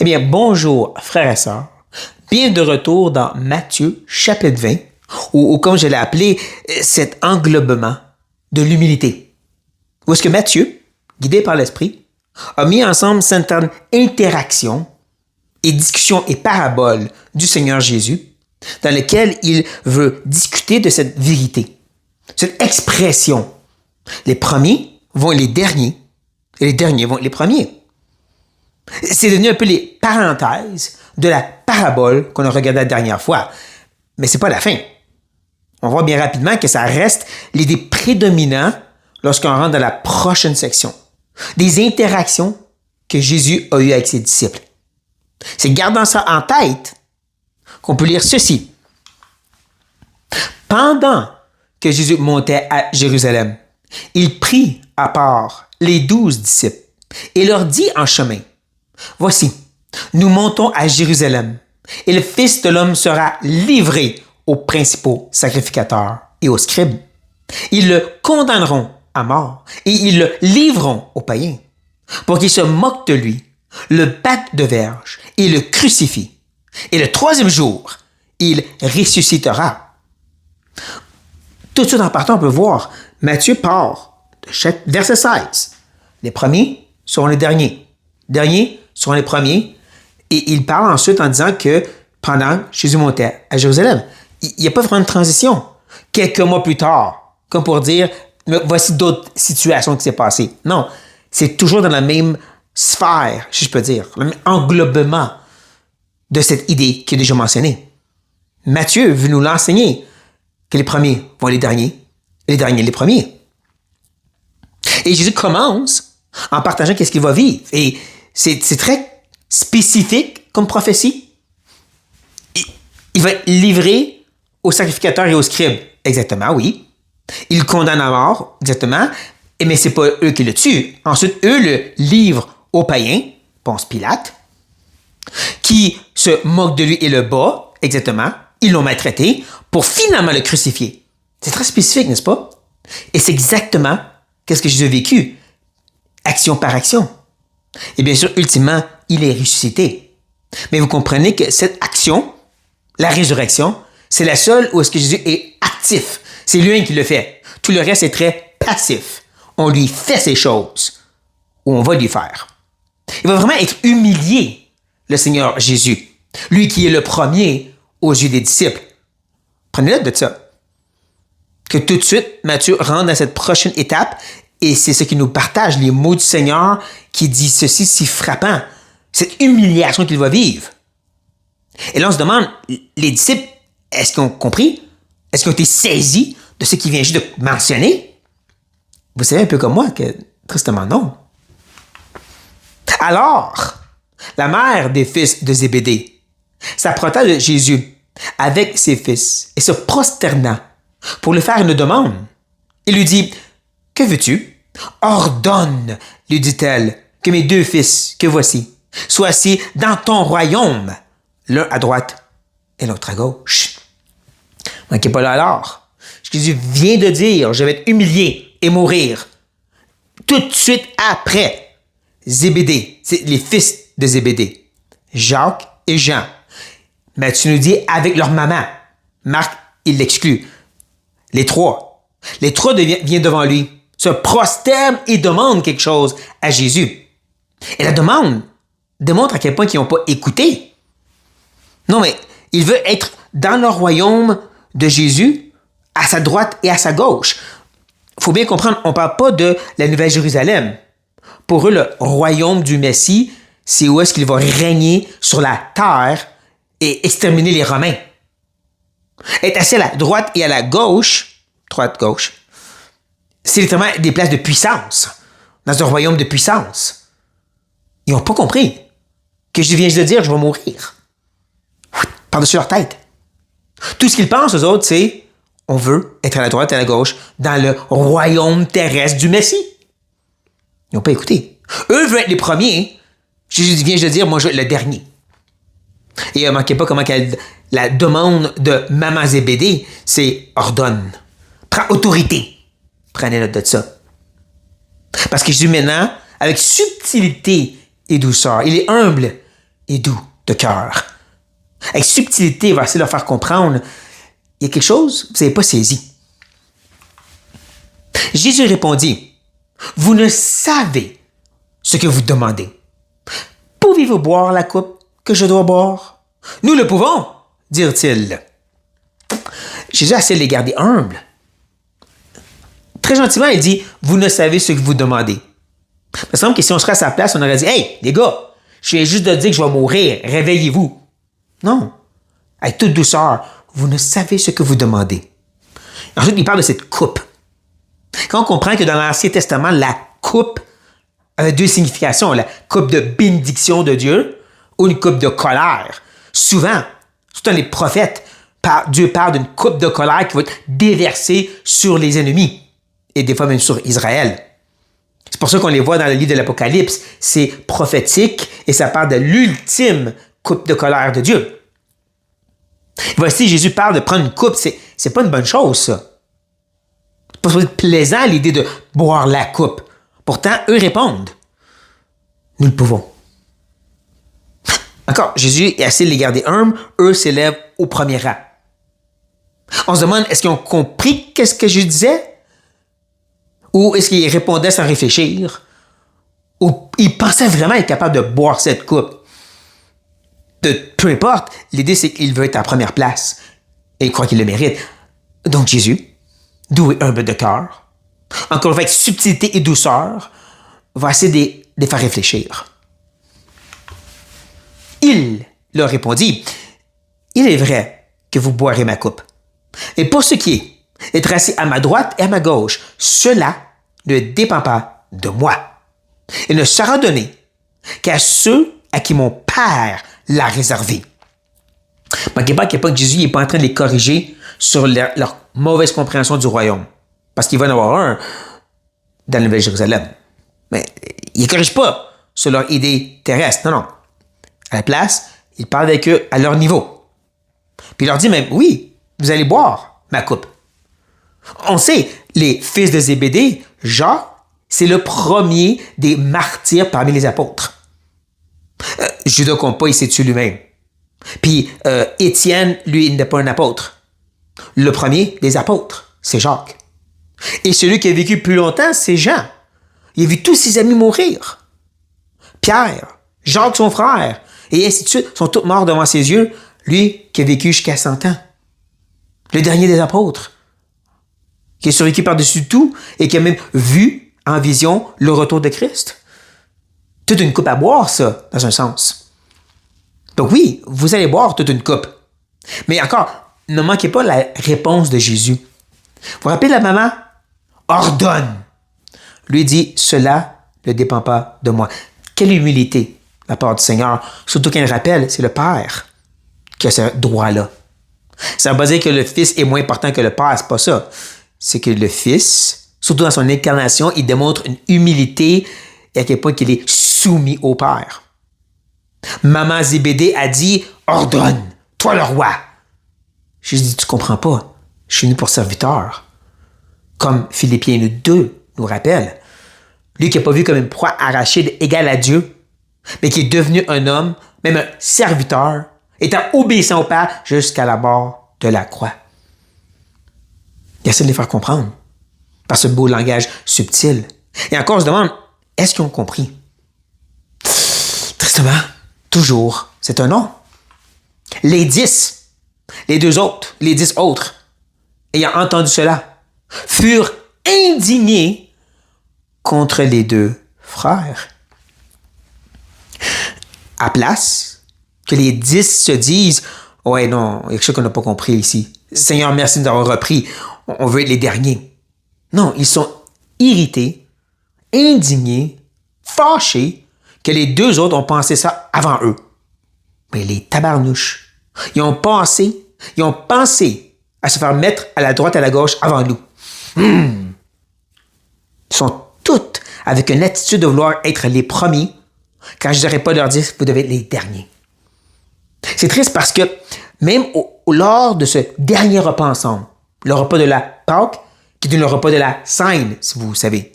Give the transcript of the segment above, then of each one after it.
Eh bien, bonjour, frères et sœurs. Bienvenue de retour dans Matthieu, chapitre 20, ou comme je l'ai appelé, cet englobement de l'humilité. Où est-ce que Matthieu, guidé par l'Esprit, a mis ensemble certaines interactions et discussions et paraboles du Seigneur Jésus, dans lesquelles il veut discuter de cette vérité, cette expression. Les premiers vont les derniers, et les derniers vont les premiers. C'est devenu un peu les parenthèses de la parabole qu'on a regardée la dernière fois. Mais c'est pas la fin. On voit bien rapidement que ça reste l'idée prédominante lorsqu'on rentre dans la prochaine section. Des interactions que Jésus a eues avec ses disciples. C'est gardant ça en tête qu'on peut lire ceci. Pendant que Jésus montait à Jérusalem, il prit à part les 12 disciples et leur dit en chemin, « Voici, nous montons à Jérusalem, et le Fils de l'homme sera livré aux principaux sacrificateurs et aux scribes. Ils le condamneront à mort, et ils le livreront aux païens, pour qu'ils se moquent de lui, le battent de verge, et le crucifient. Et le troisième jour, il ressuscitera. » Tout de suite en partant, on peut voir, Matthieu part de verset 16. Les premiers seront les derniers. Derniers seront les premiers. Et il parle ensuite en disant que pendant que Jésus montait à Jérusalem, il n'y a pas vraiment de transition. Quelques mois plus tard, comme pour dire, voici d'autres situations qui s'est passées. Non, c'est toujours dans la même sphère, si je peux dire, le même englobement de cette idée qui est déjà mentionnée. Matthieu veut nous l'enseigner que les premiers vont les derniers, et les derniers les premiers. Et Jésus commence en partageant qu'est-ce qu'il va vivre. Et c'est très spécifique comme prophétie. Il va être livré aux sacrificateurs et aux scribes. Exactement, oui. Il le condamne à mort, exactement. Mais c'est pas eux qui le tuent. Ensuite, eux le livrent aux païens, Ponce Pilate, qui se moquent de lui et le battent, exactement. Ils l'ont maltraité pour finalement le crucifier. C'est très spécifique, n'est-ce pas? Et c'est exactement qu'est-ce que Jésus a vécu. Action par action. Et bien sûr, ultimement, il est ressuscité. Mais vous comprenez que cette action, la résurrection, c'est la seule où est-ce que Jésus est actif. C'est lui qui le fait. Tout le reste est très passif. On lui fait ces choses, ou on va lui faire. Il va vraiment être humilié, le Seigneur Jésus. Lui qui est le premier aux yeux des disciples. Prenez note de ça. Que tout de suite, Matthieu rentre dans cette prochaine étape et c'est ce qui nous partage, les mots du Seigneur qui dit ceci si frappant. Cette humiliation qu'il va vivre. Et là, on se demande, les disciples, est-ce qu'ils ont compris? Est-ce qu'ils ont été saisis de ce qu'il vient juste de mentionner? Vous savez un peu comme moi que, tristement, non. Alors, la mère des fils de Zébédée s'approcha de Jésus avec ses fils et se prosterna pour lui faire une demande. Il lui dit, « Que veux-tu? Ordonne, lui dit-elle, que mes 2 fils, que voici, soient assis dans ton royaume, l'un à droite et l'autre à gauche. » Manquez pas là alors. Jésus vient de dire, je vais être humilié et mourir. Tout de suite après, Zébédée, c'est les fils de Zébédée, Jacques et Jean. Matthieu nous dit avec leur maman. Marc, il l'exclut. Les trois viennent devant lui, se prosternent et demandent quelque chose à Jésus. Et la demande démontre à quel point ils n'ont pas écouté. Non, mais il veut être dans le royaume de Jésus, à sa droite et à sa gauche. Il faut bien comprendre, on ne parle pas de la Nouvelle Jérusalem. Pour eux, le royaume du Messie, c'est où est-ce qu'il va régner sur la terre et exterminer les Romains. Être assis à la droite et à la gauche, droite-gauche, c'est littéralement des places de puissance, dans un royaume de puissance. Ils n'ont pas compris que je viens de dire, je vais mourir. Par-dessus leur tête. Tout ce qu'ils pensent, aux autres, c'est on veut être à la droite et à la gauche dans le royaume terrestre du Messie. Ils n'ont pas écouté. Eux veulent être les premiers. Jésus vient de dire, moi, je vais être le dernier. Et ne manquez pas comment la demande de Maman Zébédée, c'est ordonne. Prends autorité. Prenez note de ça. Parce que Jésus, maintenant, avec subtilité et douceur, il est humble. et doux de cœur. Avec subtilité, il va essayer de leur faire comprendre, il y a quelque chose que vous n'avez pas saisi. Jésus répondit, vous ne savez ce que vous demandez. Pouvez-vous boire la coupe que je dois boire? Nous le pouvons, dirent-ils. Jésus essaie de les garder humbles. Très gentiment, il dit, vous ne savez ce que vous demandez. Il me semble que si on serait à sa place, on aurait dit, hey, les gars, je viens juste de dire que je vais mourir, réveillez-vous. Non, avec toute douceur, vous ne savez ce que vous demandez. Ensuite, il parle de cette coupe. Quand on comprend que dans l'Ancien Testament, la coupe avait deux significations, la coupe de bénédiction de Dieu ou une coupe de colère. Souvent, surtout dans les prophètes, Dieu parle d'une coupe de colère qui va être déversée sur les ennemis et des fois même sur Israël. C'est pour ça qu'on les voit dans le livre de l'Apocalypse. C'est prophétique et ça parle de l'ultime coupe de colère de Dieu. Voici, Jésus parle de prendre une coupe. C'est pas une bonne chose, ça. C'est pas supposé être plaisant, l'idée de boire la coupe. Pourtant, eux répondent. Nous le pouvons. Encore, Jésus essaie de les garder humbles. Eux s'élèvent au premier rang. On se demande, est-ce qu'ils ont compris qu'est-ce que je disais? Ou est-ce qu'ils répondaient sans réfléchir? Ou ils pensaient vraiment être capables de boire cette coupe? Peu importe, l'idée c'est qu'il veut être à première place. Et il croit qu'il le mérite. Donc Jésus, doux et humble de cœur, encore une fois avec subtilité et douceur, va essayer de les faire réfléchir. Il leur répondit, il est vrai que vous boirez ma coupe. Et pour ce qui est d'être assis à ma droite et à ma gauche, cela ne dépend pas de moi. Il ne sera donné qu'à ceux à qui mon Père l'a réservé. Manquez pas que Jésus n'est pas en train de les corriger sur leur mauvaise compréhension du royaume. Parce qu'il va en avoir un dans la Nouvelle-Jérusalem. Mais il ne corrige pas sur leur idée terrestre. Non. À la place, il parle avec eux à leur niveau. Puis il leur dit même, oui, vous allez boire ma coupe. On sait, les fils de Zébédée, Jean, c'est le premier des martyrs parmi les apôtres. Judas compte pas, il s'est tué lui-même. Puis Étienne, lui, il n'est pas un apôtre. Le premier des apôtres, c'est Jacques. Et celui qui a vécu plus longtemps, c'est Jean. Il a vu tous ses amis mourir. Pierre, Jacques, son frère, et ainsi de suite, sont tous morts devant ses yeux. Lui qui a vécu jusqu'à 100 ans. Le dernier des apôtres, qui est survécu par-dessus tout et qui a même vu en vision le retour de Christ. Toute une coupe à boire, ça, dans un sens. Donc oui, vous allez boire toute une coupe. Mais encore, ne manquez pas la réponse de Jésus. Vous vous rappelez de la maman? Ordonne. Lui dit, cela ne dépend pas de moi. Quelle humilité de la part du Seigneur. Surtout qu'il rappelle, c'est le Père qui a ce droit-là. Ça ne veut pas dire que le Fils est moins important que le Père, c'est pas ça. C'est que le Fils, surtout dans son incarnation, il démontre une humilité et à quel point il est soumis au Père. Maman Zébédée a dit, ordonne, toi le roi. Jésus dit, tu comprends pas, je suis venu pour serviteur. Comme Philippiens 2 nous rappelle. Lui qui n'a pas vu comme une proie arrachée égale à Dieu, mais qui est devenu un homme, même un serviteur, étant obéissant au Père jusqu'à la mort de la croix. Il essaie de les faire comprendre par ce beau langage subtil. Et encore, on se demande, est-ce qu'ils ont compris? Tristement, toujours, c'est un non. Les 10 autres, ayant entendu cela, furent indignés contre les deux frères. À place que les 10 se disent, ouais, non, il y a quelque chose qu'on n'a pas compris ici. Seigneur, merci de nous avoir repris. On veut être les derniers. Non, ils sont irrités, indignés, fâchés que les deux autres ont pensé ça avant eux. Mais les tabarnouches, ils ont pensé à se faire mettre à la droite et à la gauche avant nous. Ils sont toutes avec une attitude de vouloir être les premiers, quand je n'aurais pas leur dire que vous devez être les derniers. C'est triste parce que même lors de ce dernier repas ensemble, le repas de la Pâque, qui est le repas de la Cène, si vous savez.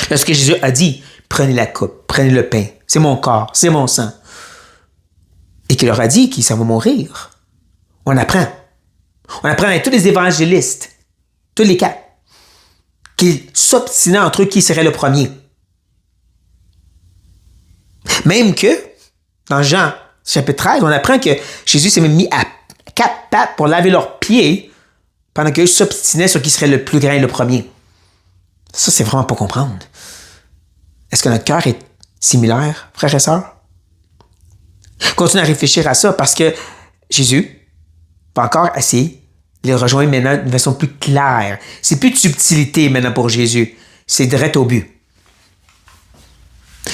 Lorsque Jésus a dit, prenez la coupe, prenez le pain, c'est mon corps, c'est mon sang. et qu'il leur a dit qu'il s'en va mourir. On apprend. On apprend avec tous les évangélistes, tous les cas, qu'ils s'obstinaient entre eux qui serait le premier. Même que, dans Jean chapitre 13, on apprend que Jésus s'est même mis à 4 pattes pour laver leurs pieds pendant qu'eux s'obstinaient sur qui serait le plus grand et le premier. Ça, c'est vraiment pas comprendre. Est-ce que notre cœur est similaire, frères et sœurs? Continuez à réfléchir à ça parce que Jésus va encore essayer de les rejoindre maintenant d'une façon plus claire. C'est plus de subtilité maintenant pour Jésus. C'est direct au but.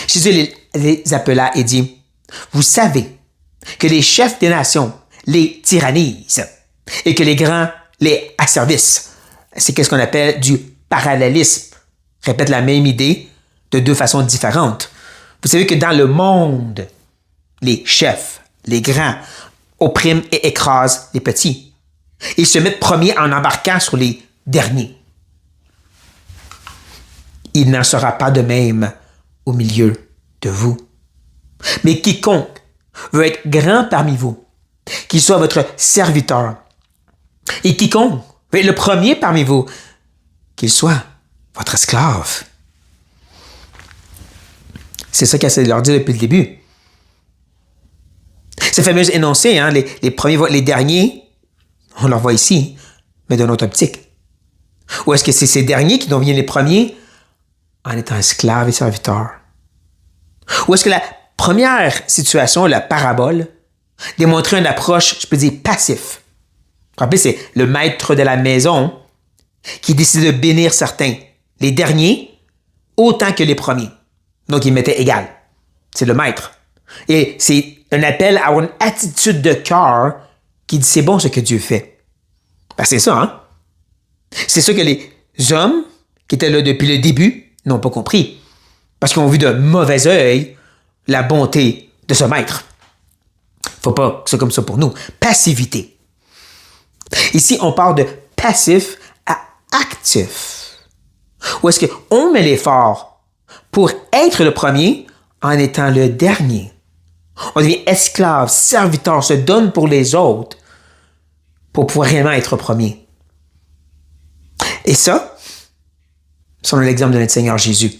Jésus les appela et dit, « Vous savez que les chefs des nations les tyrannisent et que les grands les asservissent. » C'est ce qu'on appelle du parallélisme. Répète la même idée de 2 façons différentes. Vous savez que dans le monde, les chefs, les grands, oppriment et écrasent les petits. Ils se mettent premiers en embarquant sur les derniers. Il n'en sera pas de même au milieu de vous. Mais quiconque veut être grand parmi vous, qu'il soit votre serviteur, et quiconque veut être le premier parmi vous, qu'il soit votre esclave. C'est ça qu'il essaie de leur dire depuis le début. Ce fameux énoncé, hein, les premiers, les derniers, on leur voit ici, mais d'une autre optique. Ou est-ce que c'est ces derniers qui deviennent les premiers en étant esclaves et serviteurs? Ou est-ce que la première situation, la parabole, démontrait une approche, je peux dire, passif? Vous vous rappelez, c'est le maître de la maison qui décide de bénir certains, les derniers, autant que les premiers. Donc, il mettait égal. C'est le maître. Et c'est un appel à une attitude de cœur qui dit c'est bon ce que Dieu fait. Ben, c'est ça, hein? C'est ça que les hommes qui étaient là depuis le début n'ont pas compris. Parce qu'ils ont vu de mauvais œil la bonté de ce maître. Faut pas que c'est comme ça pour nous. Passivité. Ici, on parle de passif à actif. Où est-ce qu'on met l'effort pour être le premier en étant le dernier? On devient esclave, serviteur, se donne pour les autres pour pouvoir réellement être premier. Et ça, c'est l'exemple de notre Seigneur Jésus.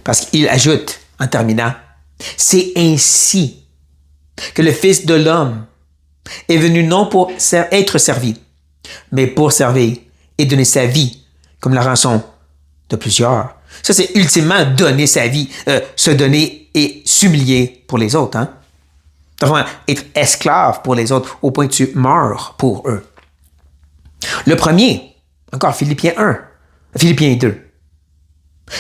Parce qu'il ajoute, en terminant, c'est ainsi que le Fils de l'homme est venu non pour être servi, mais pour servir et donner sa vie comme la rançon de plusieurs. Ça, c'est ultimement donner sa vie, se donner et s'humilier pour les autres. Hein? Donc, être esclave pour les autres au point que tu meurs pour eux. Le premier, encore Philippiens 2.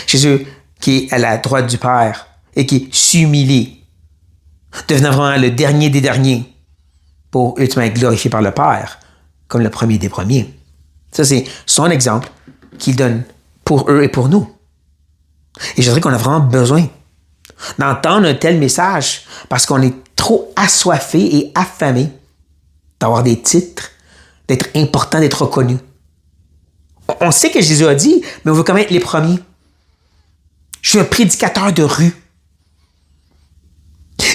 Jésus qui est à la droite du Père et qui s'humilie, devenant vraiment le dernier des derniers pour ultimement être glorifié par le Père comme le premier des premiers. Ça, c'est son exemple qu'il donne pour eux et pour nous. Et je dirais qu'on a vraiment besoin d'entendre un tel message parce qu'on est trop assoiffé et affamé d'avoir des titres, d'être important, d'être reconnu. On sait que Jésus a dit, mais on veut quand même être les premiers. Je suis un prédicateur de rue.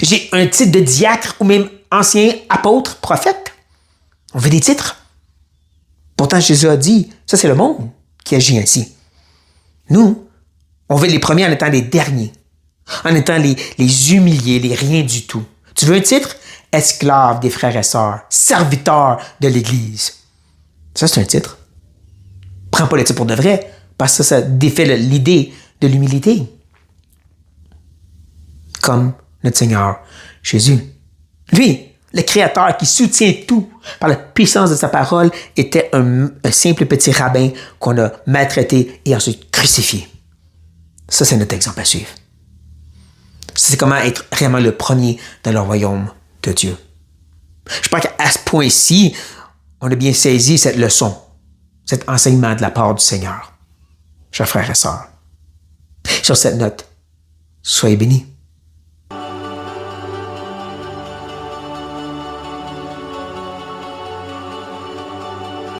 J'ai un titre de diacre ou même ancien apôtre, prophète. On veut des titres. Pourtant, Jésus a dit, ça c'est le monde qui agit ainsi. Nous, on veut être les premiers en étant les derniers, en étant les humiliés, les rien du tout. Tu veux un titre? Esclave des frères et sœurs, serviteur de l'Église. Ça, c'est un titre. Prends pas le titre pour de vrai, parce que ça défait l'idée de l'humilité. Comme notre Seigneur Jésus. Lui, le Créateur qui soutient tout par la puissance de sa parole, était un simple petit rabbin qu'on a maltraité et ensuite crucifié. Ça, c'est notre exemple à suivre. C'est comment être vraiment le premier dans le royaume de Dieu. Je pense qu'à ce point-ci, on a bien saisi cette leçon, cet enseignement de la part du Seigneur. Chers frères et sœurs, sur cette note, soyez bénis.